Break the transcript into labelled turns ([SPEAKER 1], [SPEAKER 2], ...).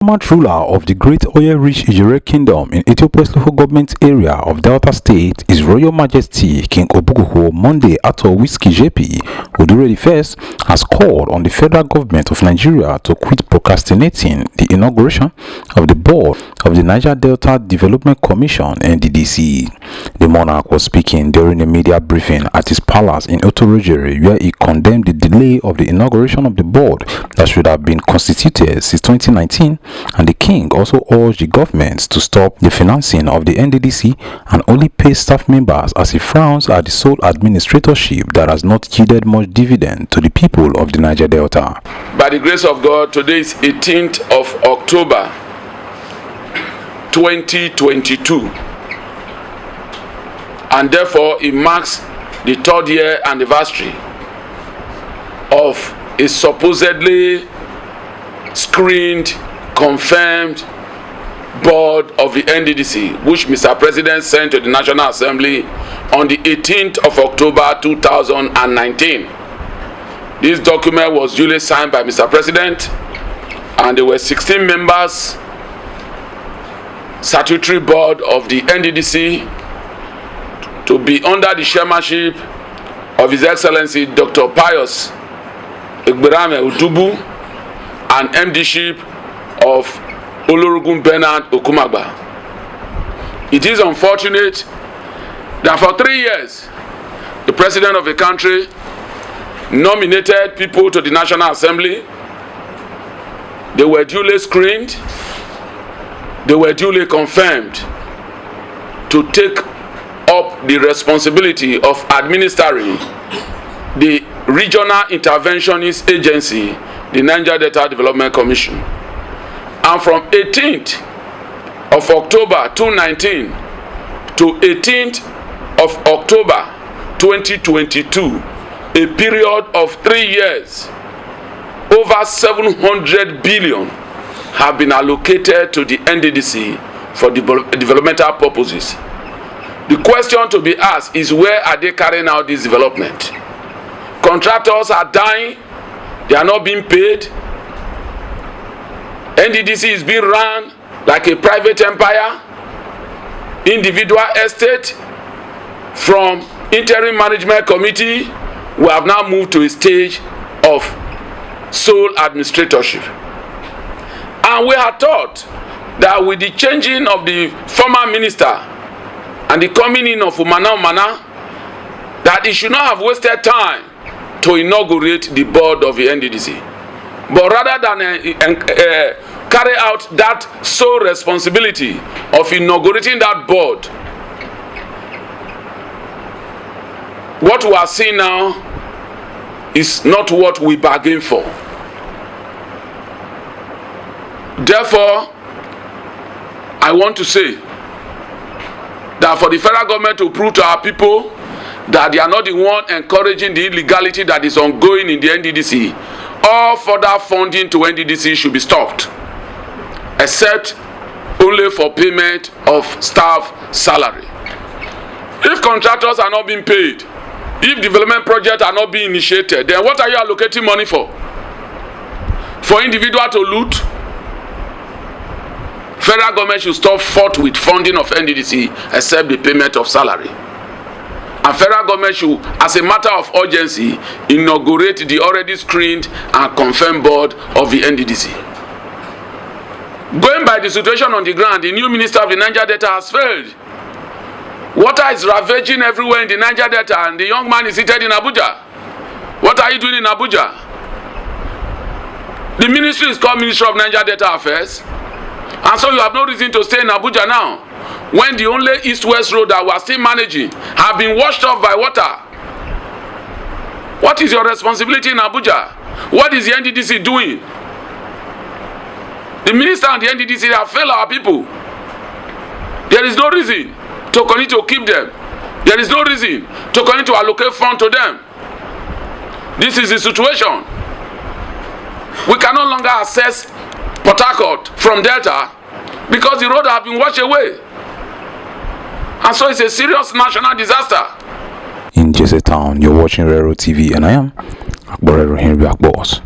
[SPEAKER 1] Paramount ruler of the great oil-rich Idjerhe Kingdom in Ethiopia's local government area of Delta State is Royal Majesty King Obukuku Monday Ato Whiskey JP Odure I has called on the federal government of Nigeria to quit procrastinating the inauguration of the board of the Niger Delta Development Commission (NDDC). The monarch was speaking during a media briefing at his palace in Otorojere, where he condemned the delay of the inauguration of the board that should have been constituted since 2019. And the king also urged the government to stop the financing of the NDDC and only pay staff members, as he frowns at the sole administratorship that has not yielded much dividend to the people of the Niger Delta.
[SPEAKER 2] By the grace of God, today is 18th of October 2022, and therefore it marks the 3rd year anniversary of a supposedly screened, confirmed board of the NDDC, which Mr. President sent to the National Assembly on the 18th of October 2019. This document was duly signed by Mr. President, and there were 16 members, statutory board of the NDDC, to be under the chairmanship of His Excellency Dr. Pius Egberame Udubu and MD-ship of Olurugun Bernard Okumagba. It is unfortunate that for 3 years, the president of the country nominated people to the National Assembly. They were duly screened, they were duly confirmed to take up the responsibility of administering the Regional Interventionist Agency, the Niger Delta Development Commission. And from 18th of October 2019 to 18th of October 2022, a period of 3 years, over 700 billion have been allocated to the NDDC for developmental purposes. The question to be asked is, where are they carrying out this development? Contractors are dying, they are not being paid. NDDC is being run like a private empire, individual estate. From interim management committee, we have now moved to a stage of sole administratorship. And we had thought that with the changing of the former minister and the coming in of Umana, that he should not have wasted time to inaugurate the board of the NDDC. But rather than carry out that sole responsibility of inaugurating that board, what we are seeing now is not what we bargained for. Therefore, I want to say that for the federal government to prove to our people that they are not the one encouraging the illegality that is ongoing in the NDDC, all further funding to NDDC should be stopped, except only for payment of staff salary. If contractors are not being paid, if development projects are not being initiated, then what are you allocating money for? For individual to loot? Federal government should stop forthwith funding of NDDC except the payment of salary. And federal government should, as a matter of urgency, inaugurate the already screened and confirmed board of the NDDC. Going by the situation on the ground, the new minister of the Niger Delta has failed. Water is ravaging everywhere in the Niger Delta, and the young man is seated in Abuja. What are you doing in Abuja? The ministry is called Ministry of Niger Delta Affairs, and so you have no reason to stay in Abuja now, when the only east-west road that we are still managing have been washed off by water. What is your responsibility in Abuja? What is the NDDC doing? The minister and the NDDC have failed our people. There is no reason to continue to keep them. There is no reason to continue to allocate funds to them. This is the situation. We can no longer access Port Harcourt from Delta because the road has been washed away. And so it's a serious national disaster.
[SPEAKER 1] In Idjerhe Town, you're watching Rero TV, and I am Akbar Henry Boss.